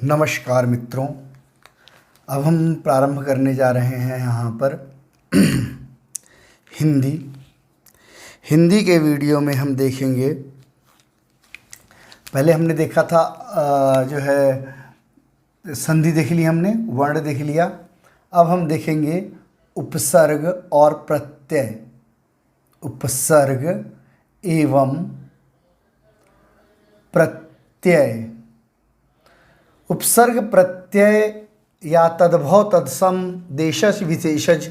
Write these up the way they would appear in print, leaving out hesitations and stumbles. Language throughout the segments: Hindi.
नमस्कार मित्रों, अब हम प्रारंभ करने जा रहे हैं यहाँ पर हिंदी के वीडियो में हम देखेंगे। पहले हमने देखा था जो है संधि देख ली हमने, वर्ण देख लिया। अब हम देखेंगे उपसर्ग और प्रत्यय, उपसर्ग एवं प्रत्यय। उपसर्ग प्रत्यय या तद्भव तत्सम देशज विशेषज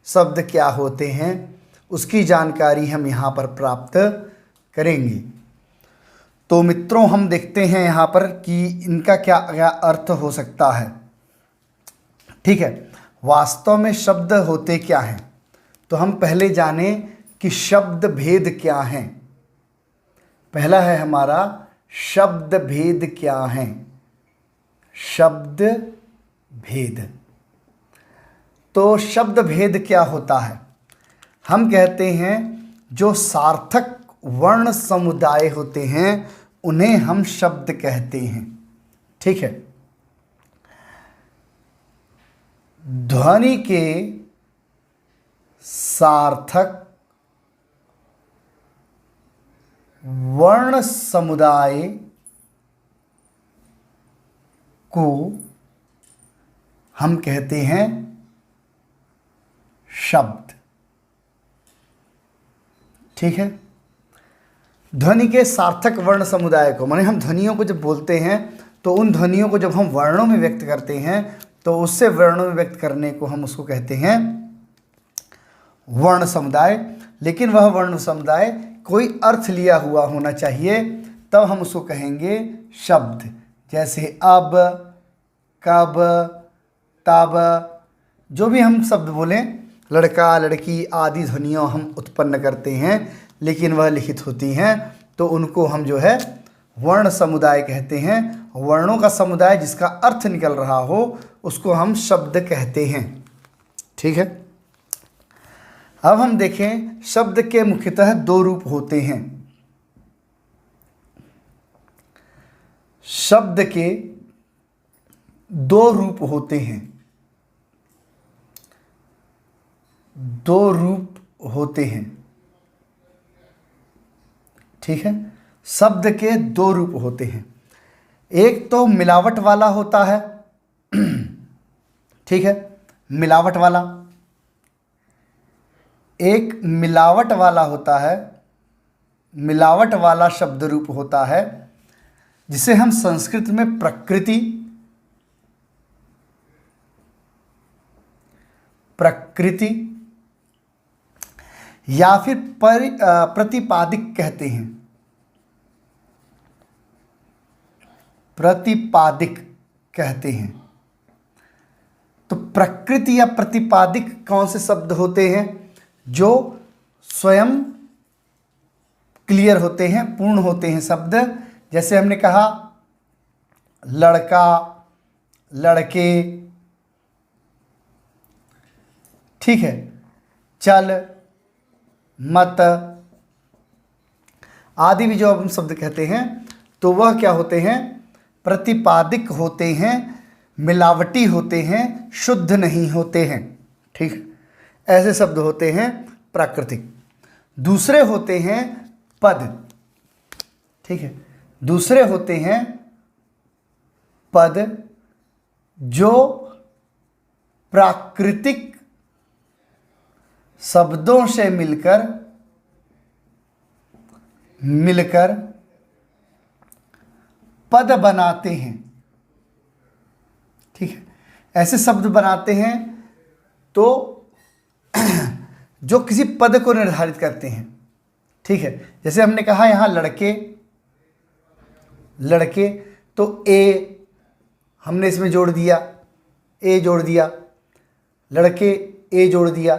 शब्द क्या होते हैं, उसकी जानकारी हम यहाँ पर प्राप्त करेंगे। तो मित्रों, हम देखते हैं यहाँ पर कि इनका क्या क्या अर्थ हो सकता है। ठीक है, वास्तव में शब्द होते क्या हैं, तो हम पहले जाने कि शब्द भेद क्या हैं। पहला है हमारा शब्द भेद क्या हैं। शब्द भेद, तो शब्द भेद क्या होता है? हम कहते हैं जो सार्थक वर्ण समुदाय होते हैं उन्हें हम शब्द कहते हैं। ठीक है, ध्वनि के सार्थक वर्ण समुदाय को हम कहते हैं शब्द। ठीक है, ध्वनि के सार्थक वर्ण समुदाय को, माने हम ध्वनियों को जब बोलते हैं तो उन ध्वनियों को जब हम वर्णों में व्यक्त करते हैं तो उससे वर्णों में व्यक्त करने को हम उसको कहते हैं वर्ण समुदाय। लेकिन वह वर्ण समुदाय कोई अर्थ लिया हुआ होना चाहिए, तब हम उसको कहेंगे शब्द। जैसे अब, कब, तब, जो भी हम शब्द बोलें, लड़का लड़की आदि ध्वनियाँ हम उत्पन्न करते हैं लेकिन वह लिखित होती हैं, तो उनको हम जो है वर्ण समुदाय कहते हैं। वर्णों का समुदाय जिसका अर्थ निकल रहा हो उसको हम शब्द कहते हैं। ठीक है, अब हम देखें शब्द के मुख्यतः दो रूप होते हैं। शब्द के दो रूप होते हैं, दो रूप होते हैं। ठीक है, शब्द के दो रूप होते हैं। एक तो मिलावट वाला होता है। ठीक है, मिलावट वाला, एक मिलावट वाला होता है, मिलावट वाला शब्द रूप होता है जिसे हम संस्कृत में प्रकृति या फिर प्रतिपादिक कहते हैं। प्रतिपादिक कहते हैं। तो प्रकृति या प्रतिपादिक कौन से शब्द होते हैं? जो स्वयं क्लियर होते हैं, पूर्ण होते हैं शब्द। जैसे हमने कहा लड़का, लड़के, ठीक है, चल, मत आदि भी जो हम शब्द कहते हैं तो वह क्या होते हैं? प्रतिपादिक होते हैं, मिलावटी होते हैं, शुद्ध नहीं होते हैं। ठीक, ऐसे शब्द होते हैं प्राकृतिक। दूसरे होते हैं पद। ठीक है, दूसरे होते हैं पद जो प्राकृतिक शब्दों से मिलकर पद बनाते हैं। ठीक है, ऐसे शब्द बनाते हैं तो जो किसी पद को निर्धारित करते हैं। ठीक है, जैसे हमने कहा यहाँ लड़के, लड़के, तो ए हमने इसमें जोड़ दिया, ए जोड़ दिया, लड़के ए जोड़ दिया।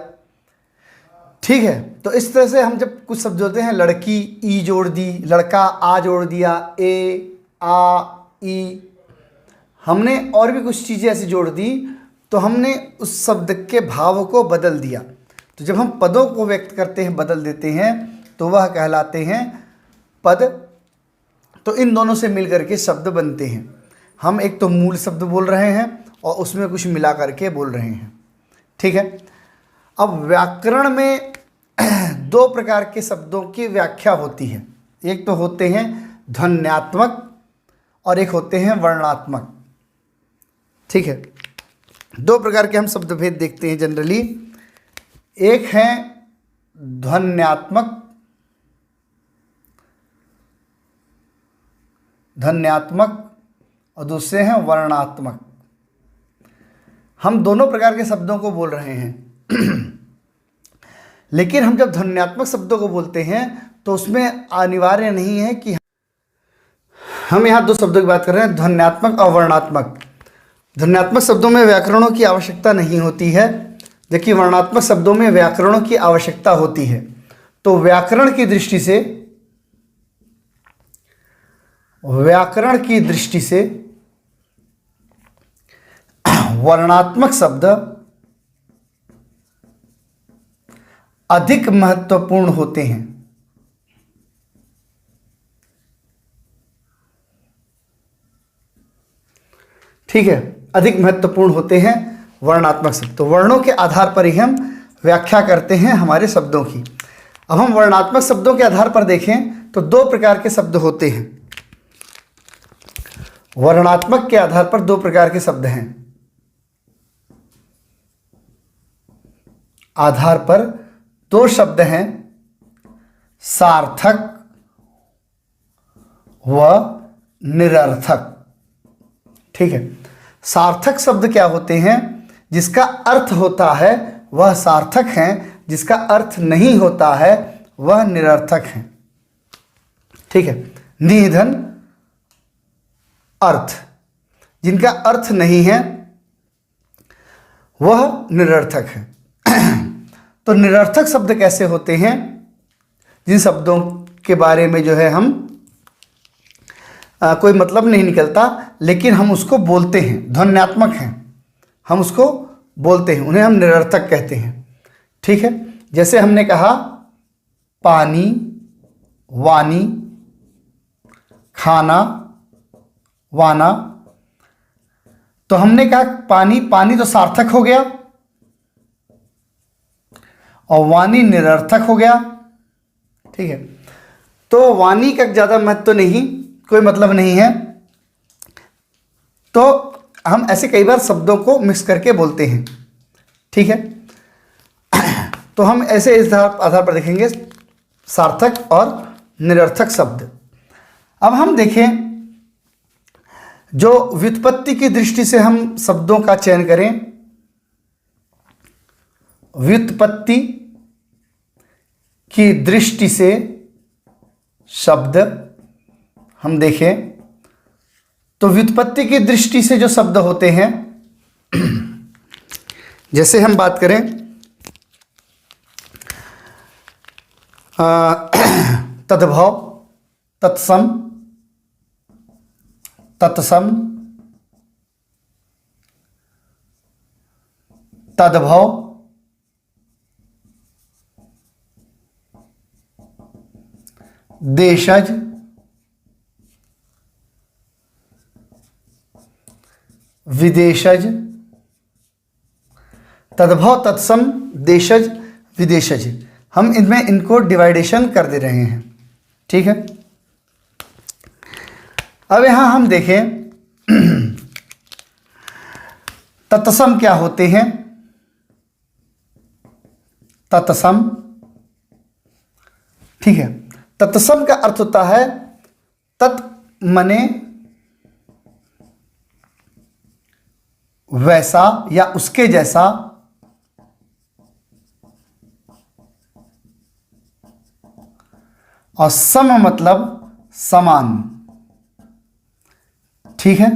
ठीक है, तो इस तरह से हम जब कुछ शब्द जोड़ते हैं, लड़की ई जोड़ दी, लड़का आ जोड़ दिया, ए आ ई, हमने और भी कुछ चीज़ें ऐसी जोड़ दी तो हमने उस शब्द के भाव को बदल दिया। तो जब हम पदों को व्यक्त करते हैं, बदल देते हैं, तो वह कहलाते हैं पद। तो इन दोनों से मिलकर के शब्द बनते हैं। हम एक तो मूल शब्द बोल रहे हैं और उसमें कुछ मिला करके बोल रहे हैं। ठीक है। अब व्याकरण में दो प्रकार के शब्दों की व्याख्या होती है। एक तो होते हैं ध्वन्यात्मक और एक होते हैं वर्णात्मक। ठीक है। दो प्रकार के हम शब्द भेद देखते हैं जनरली। एक है ध्वन्यात्मक और दूसरे हैं वर्णात्मक। हम दोनों प्रकार के शब्दों को बोल रहे हैं लेकिन हम जब ध्वन्यात्मक शब्दों को बोलते हैं तो उसमें अनिवार्य नहीं है कि हम यहाँ दो शब्दों की बात कर रहे हैं, ध्वन्यात्मक और वर्णात्मक। ध्वन्यात्मक शब्दों में व्याकरणों की आवश्यकता नहीं होती है, जबकि वर्णात्मक शब्दों में व्याकरणों की आवश्यकता होती है। तो व्याकरण की दृष्टि से वर्णात्मक शब्द अधिक महत्वपूर्ण होते हैं। ठीक है, अधिक महत्वपूर्ण होते हैं वर्णात्मक शब्द। तो वर्णों के आधार पर ही हम व्याख्या करते हैं हमारे शब्दों की। अब हम वर्णात्मक शब्दों के आधार पर देखें तो दो प्रकार के शब्द होते हैं। वर्णात्मक के आधार पर दो प्रकार के शब्द हैं। आधार पर दो शब्द हैं, सार्थक व निरर्थक। ठीक है। सार्थक शब्द क्या होते हैं? जिसका अर्थ होता है वह सार्थक हैं, जिसका अर्थ नहीं होता है वह निरर्थक हैं। ठीक है। निधन अर्थ, जिनका अर्थ नहीं है वह निरर्थक है। तो निरर्थक शब्द कैसे होते हैं? जिन शब्दों के बारे में जो है हम कोई मतलब नहीं निकलता, लेकिन हम उसको बोलते हैं, ध्वन्यात्मक हैं, हम उसको बोलते हैं, उन्हें हम निरर्थक कहते हैं। ठीक है। जैसे हमने कहा पानी, वानी, खाना, वाना। तो हमने कहा पानी, पानी तो सार्थक हो गया और वाणी निरर्थक हो गया। ठीक है। तो वाणी का ज़्यादा महत्व नहीं, कोई मतलब नहीं है, तो हम ऐसे कई बार शब्दों को मिक्स करके बोलते हैं। ठीक है। तो हम ऐसे इस आधार पर देखेंगे सार्थक और निरर्थक शब्द। अब हम देखें, जो व्युत्पत्ति की दृष्टि से हम शब्दों का चयन करें, व्युत्पत्ति की दृष्टि से शब्द हम देखें तो व्युत्पत्ति की दृष्टि से जो शब्द होते हैं, जैसे हम बात करें तद्भव, तत्सम, तत्सम, तद्भव, देशज, विदेशज। तद्भव, तत्सम, देशज, विदेशज, हम इनमें इनको डिवाइडेशन कर दे रहे हैं। ठीक है। अब यहां हम देखें तत्सम क्या होते हैं। तत्सम, ठीक है, तत्सम का अर्थ होता है तत् मने वैसा या उसके जैसा, और सम मतलब समान। ठीक है।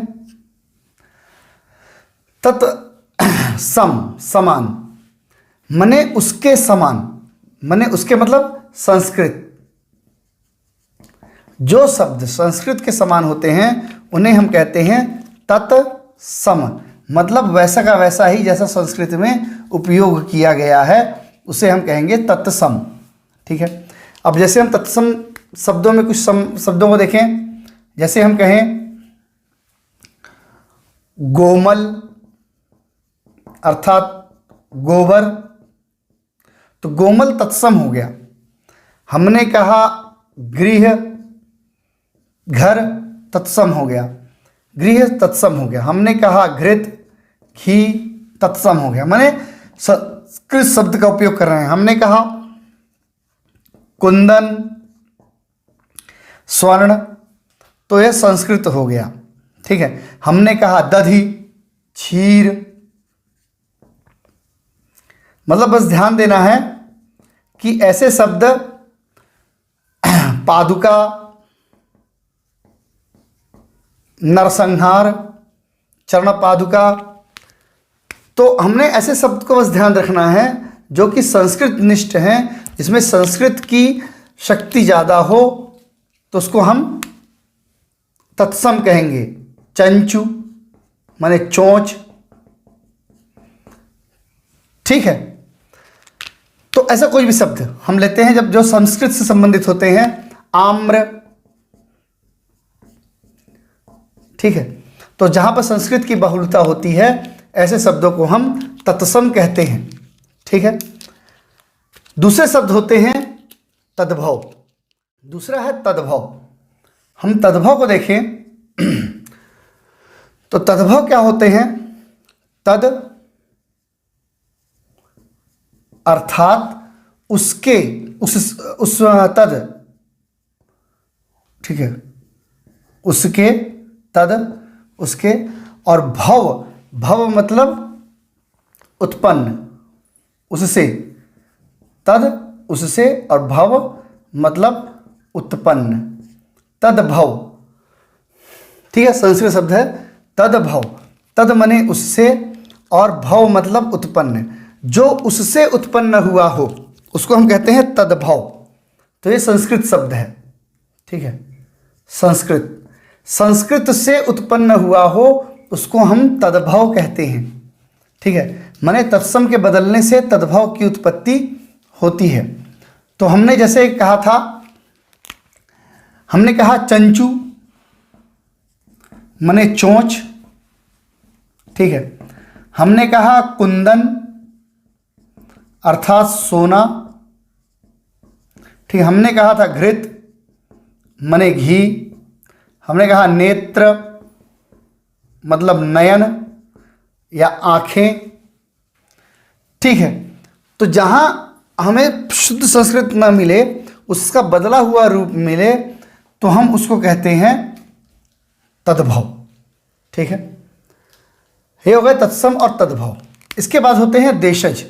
तत् सम समान मने उसके समान, मने उसके मतलब संस्कृत। जो शब्द संस्कृत के समान होते हैं उन्हें हम कहते हैं तत्सम, मतलब वैसा का वैसा ही जैसा संस्कृत में उपयोग किया गया है उसे हम कहेंगे तत्सम। ठीक है। अब जैसे हम तत्सम शब्दों में कुछ शब्दों को देखें, जैसे हम कहें गोमल अर्थात गोबर, तो गोमल तत्सम हो गया। हमने कहा गृह, घर तत्सम हो गया, गृह तत्सम हो गया। हमने कहा घृत, घी तत्सम हो गया, माने संस्कृत शब्द का उपयोग कर रहे हैं। हमने कहा कुंदन, स्वर्ण, तो यह संस्कृत हो गया। ठीक है। हमने कहा दधि, क्षीर, मतलब बस ध्यान देना है कि ऐसे शब्द पादुका, नरसंहार, चरण पादुका, तो हमने ऐसे शब्द को बस ध्यान रखना है जो कि संस्कृत निष्ठ हैं, जिसमें संस्कृत की शक्ति ज़्यादा हो, तो उसको हम तत्सम कहेंगे। चंचू माने चोंच। ठीक है। तो ऐसा कोई भी शब्द हम लेते हैं जब जो संस्कृत से संबंधित होते हैं। आम्र, ठीक है। तो जहां पर संस्कृत की बहुलता होती है ऐसे शब्दों को हम तत्सम कहते हैं। ठीक है। दूसरे शब्द होते हैं तद्भव। दूसरा है तद्भव। हम तद्भव को देखें तो तद्भव क्या होते हैं? तद अर्थात उसके, उस तद, ठीक है, उसके, तद उसके, और भव, भव मतलब उत्पन्न, उससे, तद उससे, और भव मतलब उत्पन्न, तद्भव। ठीक है। संस्कृत शब्द है तद्भव। तद मने उससे और भव मतलब उत्पन्न, जो उससे उत्पन्न हुआ हो उसको हम कहते हैं तद्भव। तो ये संस्कृत शब्द है। ठीक है। संस्कृत से उत्पन्न हुआ हो उसको हम तद्भव कहते हैं। ठीक है। माने तत्सम के बदलने से तद्भव की उत्पत्ति होती है। तो हमने जैसे कहा था, हमने कहा चंचू माने चोंच। ठीक है। हमने कहा कुंदन अर्थात सोना। ठीक। हमने कहा था घृत माने घी। हमने कहा नेत्र मतलब नयन या आँखें। ठीक है। तो जहाँ हमें शुद्ध संस्कृत न मिले, उसका बदला हुआ रूप मिले, तो हम उसको कहते हैं तद्भव। ठीक है। ये हो गए तत्सम और तद्भव। इसके बाद होते हैं देशज।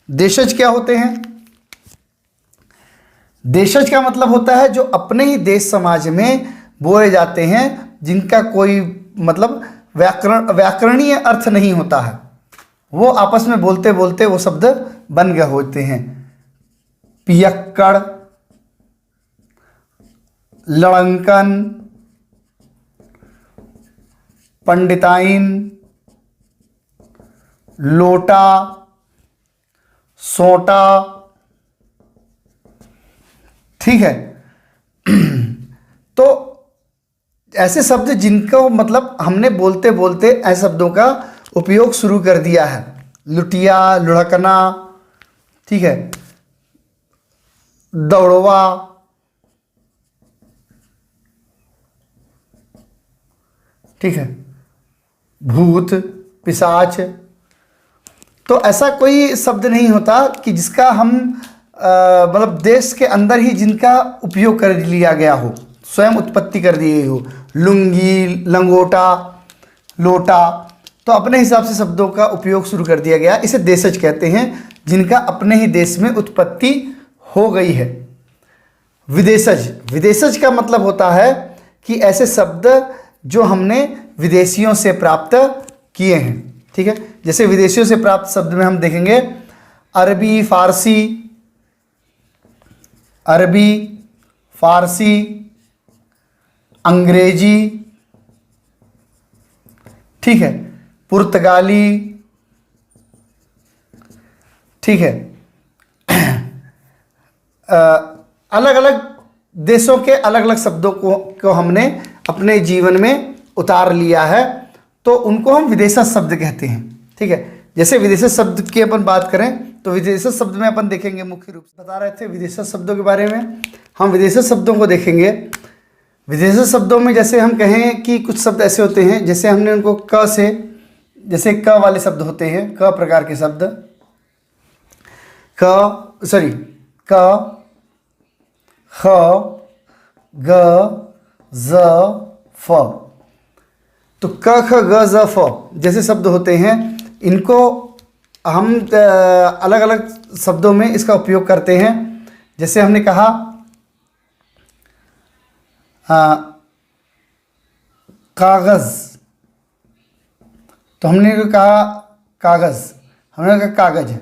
देशज क्या होते हैं? देशज का मतलब होता है जो अपने ही देश समाज में बोले जाते हैं, जिनका कोई मतलब व्याकरणीय अर्थ नहीं होता है, वो आपस में बोलते बोलते वो शब्द बन गए होते हैं। पियक्कड़, लड़ंकन, पंडिताइन, लोटा, सोटा। ठीक है। तो ऐसे शब्द जिनको मतलब हमने बोलते बोलते ऐसे शब्दों का उपयोग शुरू कर दिया है। लुटिया, लुढ़कना, ठीक है, दौड़वा, ठीक है, भूत, पिशाच। तो ऐसा कोई शब्द नहीं होता कि जिसका हम मतलब देश के अंदर ही जिनका उपयोग कर लिया गया हो, स्वयं उत्पत्ति कर दी गई हो। लुंगी, लंगोटा, लोटा, तो अपने हिसाब से शब्दों का उपयोग शुरू कर दिया गया। इसे देशज कहते हैं, जिनका अपने ही देश में उत्पत्ति हो गई है। विदेशज, विदेशज का मतलब होता है कि ऐसे शब्द जो हमने विदेशियों से प्राप्त किए हैं। ठीक है। जैसे विदेशियों से प्राप्त शब्द में हम देखेंगे अरबी, फारसी, अरबी, फारसी, अंग्रेजी, ठीक है, पुर्तगाली, ठीक है। अलग अलग देशों के अलग अलग शब्दों को हमने अपने जीवन में उतार लिया है। तो तो उनको हम विदेशज शब्द कहते हैं। ठीक है, जैसे विदेशज शब्द की अपन बात करें तो विदेशज शब्द में अपन देखेंगे, मुख्य रूप से बता रहे थे विदेशज शब्दों के बारे में, हम विदेशज शब्दों को देखेंगे। विदेशज शब्दों में जैसे हम कहें कि कुछ शब्द ऐसे होते हैं, जैसे हमने उनको क से, जैसे क वाले शब्द होते हैं, क प्रकार के शब्द, क, ख, ग, ज, फ। तो क, ख, ग, ज, फ जैसे शब्द होते हैं, इनको हम अलग अलग शब्दों में इसका उपयोग करते हैं। जैसे हमने कहा कागज़, तो हमने कहा कागज़, हमने कहा कागज।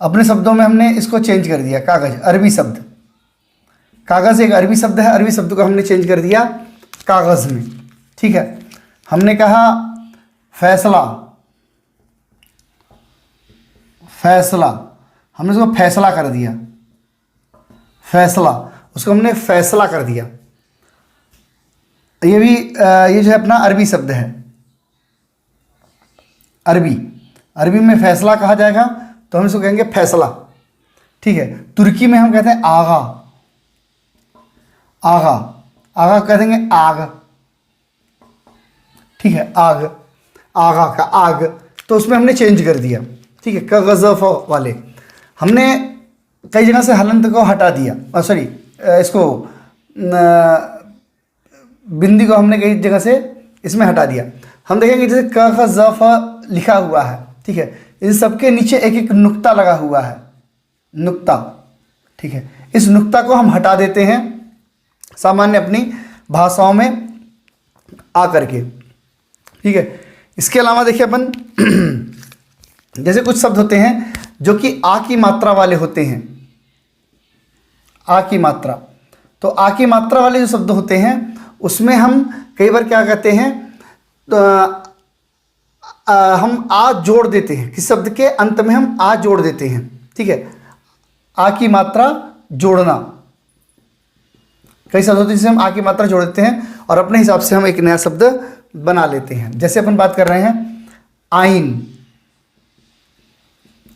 अपने शब्दों में हमने इसको चेंज कर दिया, कागज अरबी शब्द, कागज़ एक अरबी शब्द है, अरबी शब्द को हमने चेंज कर दिया कागज़ में। ठीक है, हमने कहा फैसला, फैसला, हमने उसको फैसला कर दिया, फैसला, उसको हमने फैसला कर दिया। ये भी ये जो है अपना अरबी शब्द है, अरबी, अरबी में फैसला कहा जाएगा तो हम इसको कहेंगे फैसला। ठीक है, तुर्की में हम कहते हैं आगा, आगा, आगा कह देंगे आग। ठीक है, आग, आगा का आग, तो उसमें हमने चेंज कर दिया। ठीक है, कगज़फ़ वाले हमने कई जगह से हलंत को हटा दिया, सॉरी इसको बिंदी को हमने कई जगह से इसमें हटा दिया। हम देखेंगे जैसे क ख ज़ फ लिखा हुआ है, ठीक है, इन सबके नीचे एक एक नुक्ता लगा हुआ है, नुक्ता। ठीक है, इस नुक्ता को हम हटा देते हैं सामान्य अपनी भाषाओं में आकर के। ठीक है, इसके अलावा देखिए अपन जैसे कुछ शब्द होते हैं जो कि आ की मात्रा वाले होते हैं, आ की मात्रा, तो आ की मात्रा वाले जो शब्द होते हैं उसमें हम कई बार क्या कहते हैं, हम आ जोड़ देते हैं, किस शब्द के अंत में हम आ जोड़ देते हैं। ठीक है, आ की मात्रा जोड़ना, कई शब्द होते हैं जिसे हम आ की मात्रा जोड़ देते हैं और अपने हिसाब से हम एक नया शब्द बना लेते हैं। जैसे अपन बात कर रहे हैं आइन।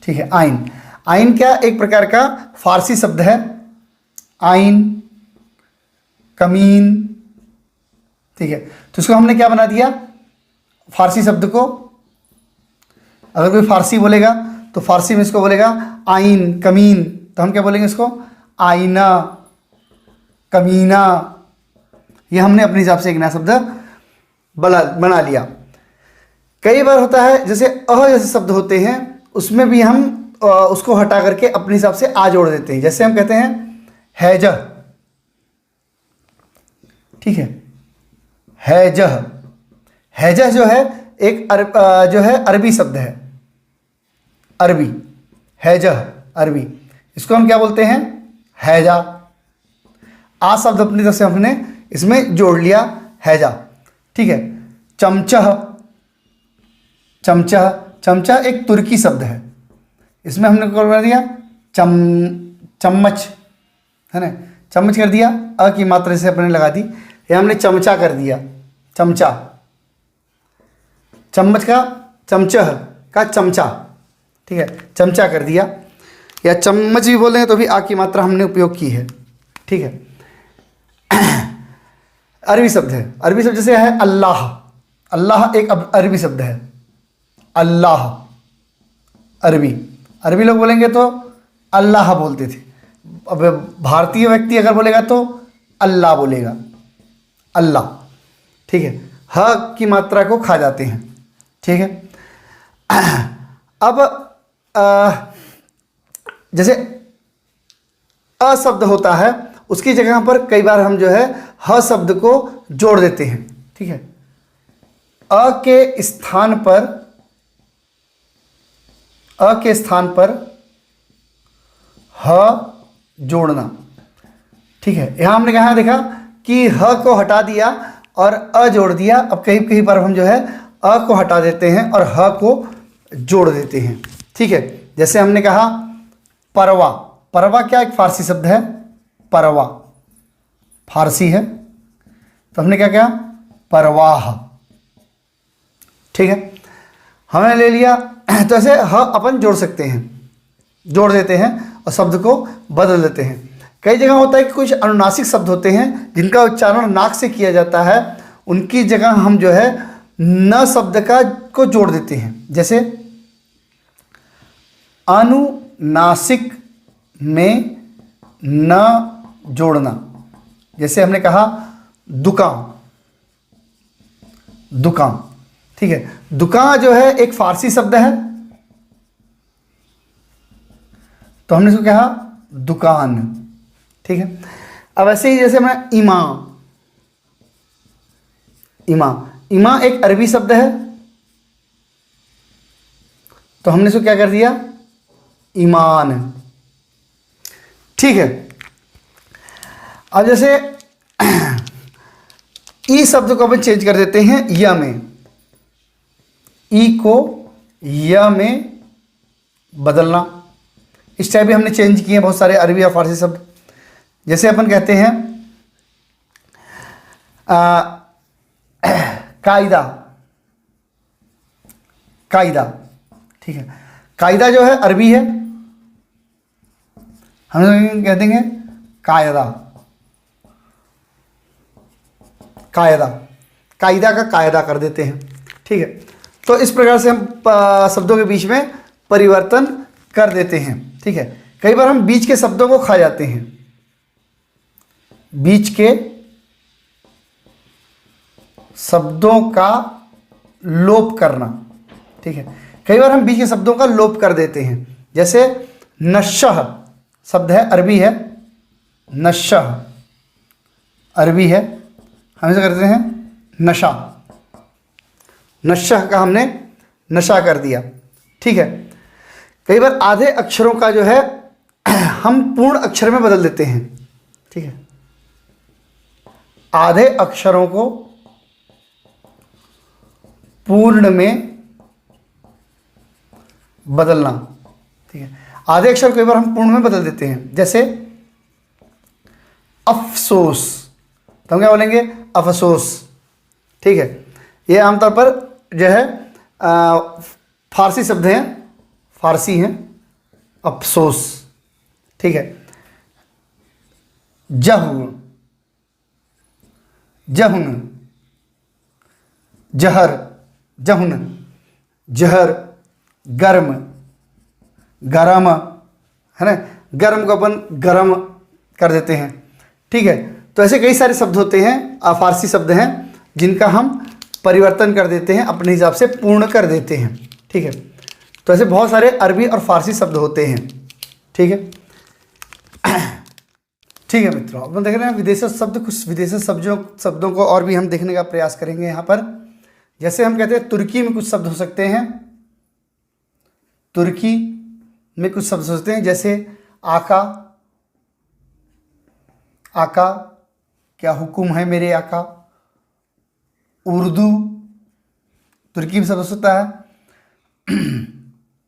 ठीक है, आइन, आइन क्या एक प्रकार का फारसी शब्द है, आइन, कमीन। ठीक है, तो इसको हमने क्या बना दिया, फारसी शब्द को, अगर कोई फारसी बोलेगा तो फारसी में इसको बोलेगा आइन, कमीन, तो हम क्या बोलेंगे इसको आईना, कमीना। ये हमने अपने हिसाब से एक नया शब्द बना लिया। कई बार होता है जैसे अह जैसे शब्द होते हैं उसमें भी हम उसको हटा करके अपने हिसाब से आ जोड़ देते हैं। जैसे हम कहते हैं हैजह। ठीक है, हैजह, हैजह जो है एक जो है अरबी शब्द है, अरबी, हैजह अरबी, इसको हम क्या बोलते हैं हैजा। आ शब्द अपनी तरफ से हमने इसमें जोड़ लिया हैजा। ठीक है, चमचह, चमचा, चमचा एक तुर्की शब्द है, इसमें हमने क्या कर दिया चम्मच, है ना, चम्मच कर दिया, अ की मात्रा से अपने लगा दी, या हमने चमचा कर दिया, चमचा, चम्मच का चमचह का चमचा। ठीक है, चमचा कर दिया, या चम्मच भी बोलें तो भी आ की मात्रा हमने उपयोग की है। ठीक है, अरबी शब्द है, अरबी शब्द जैसे है अल्लाह, अल्लाह एक अरबी शब्द है, अल्लाह अरबी, अरबी लोग बोलेंगे तो अल्लाह बोलते थे, अब भारतीय व्यक्ति अगर बोलेगा तो अल्लाह बोलेगा, अल्लाह। ठीक है, ह की मात्रा को खा जाते हैं। ठीक है, अब जैसे अ शब्द होता है उसकी जगह पर कई बार हम जो है ह शब्द को जोड़ देते हैं। ठीक है, अ के स्थान पर, अ के स्थान पर ह जोड़ना। ठीक है, यहां हमने कहा देखा कि ह को हटा दिया और अ जोड़ दिया। अब कहीं कहीं पर हम जो है अ को हटा देते हैं और ह को जोड़ देते हैं। ठीक है, जैसे हमने कहा परवा, परवा क्या एक फारसी शब्द है, परवा फारसी है, तो हमने क्या किया परवाह, ठीक है, हमने ले लिया। तो ऐसे ह अपन जोड़ सकते हैं, जोड़ देते हैं और शब्द को बदल देते हैं। कई जगह होता है कि कुछ अनुनासिक शब्द होते हैं जिनका उच्चारण नाक से किया जाता है, उनकी जगह हम जो है न शब्द का को जोड़ देते हैं। जैसे अनुनासिक में न जोड़ना, जैसे हमने कहा दुकान, दुकान, ठीक है। दुकान जो है एक फारसी शब्द है, तो हमने इसको कहा दुकान, ठीक है। अब ऐसे ही जैसे मैं इमा, इमा, इमा एक अरबी शब्द है, तो हमने इसको क्या कर दिया, ईमान, ठीक है। अब जैसे ई शब्द को अपन चेंज कर देते हैं य में, ई को य में बदलना। इस टाइप भी हमने चेंज किए हैं बहुत सारे अरबी और फारसी शब्द। जैसे अपन कहते हैं कायदा, कायदा, ठीक है। कायदा जो है अरबी है, हम कह देंगे कायदा, कायदा, कायदा का कायदा कर देते हैं, ठीक है। तो इस प्रकार से हम शब्दों के बीच में परिवर्तन कर देते हैं, ठीक है। कई बार हम बीच के शब्दों को खा जाते हैं, बीच के शब्दों का लोप करना, ठीक है। कई बार हम बीच के शब्दों का लोप कर देते हैं। जैसे नशह शब्द है, अरबी है, नशह अरबी है, हम इसे करते हैं नशा, नशह का हमने नशा कर दिया, ठीक है। कई बार आधे अक्षरों का जो है हम पूर्ण अक्षर में बदल देते हैं, ठीक है। आधे अक्षरों को पूर्ण में बदलना, ठीक है। आधे अक्षर कई बार हम पूर्ण में बदल देते हैं। जैसे अफसोस, तो हम क्या बोलेंगे, अफसोस, ठीक है। ये आमतौर पर जो है फारसी शब्द हैं, फारसी हैं, अफसोस, ठीक है। जहुन, जहुन, जहर, जहुन, जहर, गर्म, गरम, है ना, गर्म को अपन गरम कर देते हैं, ठीक है। तो ऐसे कई सारे शब्द होते हैं, फारसी शब्द हैं, जिनका हम परिवर्तन कर देते हैं, अपने हिसाब से पूर्ण कर देते हैं, ठीक है। तो ऐसे बहुत सारे अरबी और फारसी शब्द होते हैं, ठीक है। ठीक है मित्रों, अब हम देख रहे हैं विदेशी शब्द, कुछ विदेशी शब्दों को और भी हम देखने का प्रयास करेंगे यहाँ पर। जैसे हम कहते हैं तुर्की में कुछ शब्द हो सकते हैं, तुर्की में कुछ शब्द हो सकते हैं, जैसे आका, आका, क्या हुक्म है मेरे आका। उर्दू तुर्की में शब्द हो सकता है,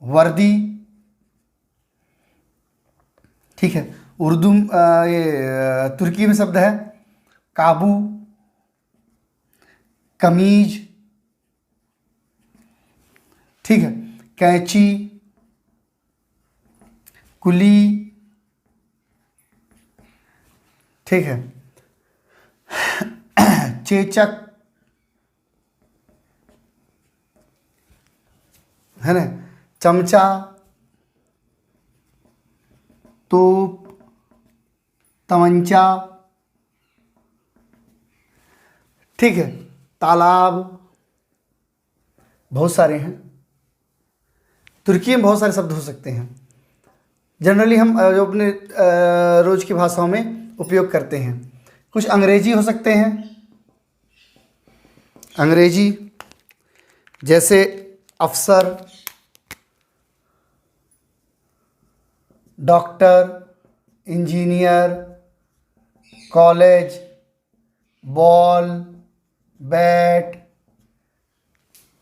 वर्दी, ठीक है। उर्दू ये तुर्की में शब्द है काबू, कमीज, ठीक है। कैंची, कुली, ठीक है। चेचक, है ना, चमचा, तोप, तमंचा, ठीक है। तालाब, बहुत सारे हैं। तुर्की में बहुत सारे शब्द हो सकते हैं, जनरली हम जो अपने रोज की भाषाओं में उपयोग करते हैं। कुछ अंग्रेजी हो सकते हैं, अंग्रेजी, जैसे अफसर, doctor, engineer, college, ball, bat,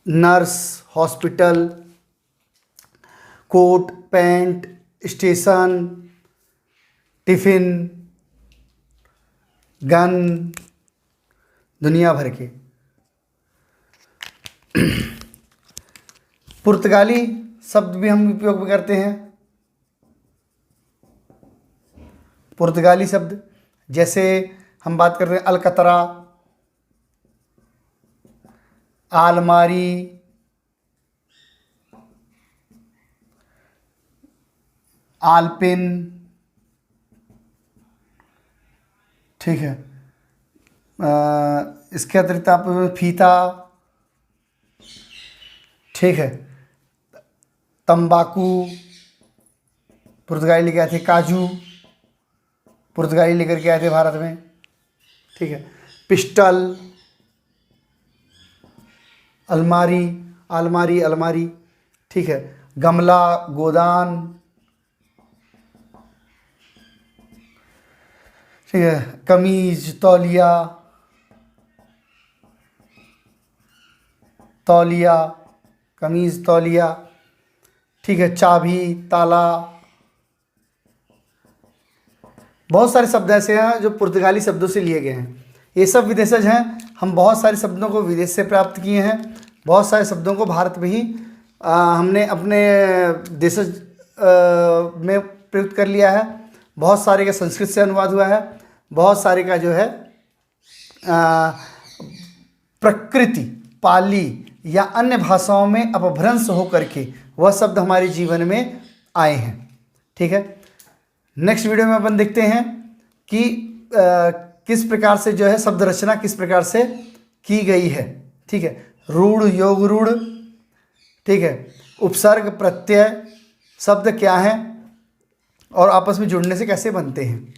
nurse, hospital, coat, pant, station, tiffin, gun, दुनिया भर के। पुर्तगाली शब्द भी हम उपयोग में करते हैं। पुर्तगाली शब्द जैसे हम बात कर रहे हैं अलकतरा, आलमारी, आलपिन, ठीक है। इसके अतिरिक्त आप फीता, ठीक है। तंबाकू पुर्तगाली लेके आए थे, काजू पुर्तगाली लेकर के आए थे भारत में, ठीक है। पिस्टल, अलमारी, अलमारी अलमारी, ठीक है। गमला, गोदान, ठीक है। कमीज, तौलिया, तौलिया, कमीज, तौलिया, ठीक है। चाबी, ताला, बहुत सारे शब्द ऐसे हैं जो पुर्तगाली शब्दों से लिए गए हैं। ये सब विदेशज हैं। हम बहुत सारे शब्दों को विदेश से प्राप्त किए हैं, बहुत सारे शब्दों को भारत में ही हमने अपने देशज में प्रयुक्त कर लिया है। बहुत सारे का संस्कृत से अनुवाद हुआ है, बहुत सारे का जो है प्रकृति, पाली या अन्य भाषाओं में अपभ्रंश होकर के वह शब्द हमारे जीवन में आए हैं, ठीक है। नेक्स्ट वीडियो में अपन देखते हैं कि किस प्रकार से जो है शब्द रचना किस प्रकार से की गई है, ठीक है। रूढ़, योग रूढ़, ठीक है। उपसर्ग, प्रत्यय शब्द क्या हैं और आपस में जुड़ने से कैसे बनते हैं।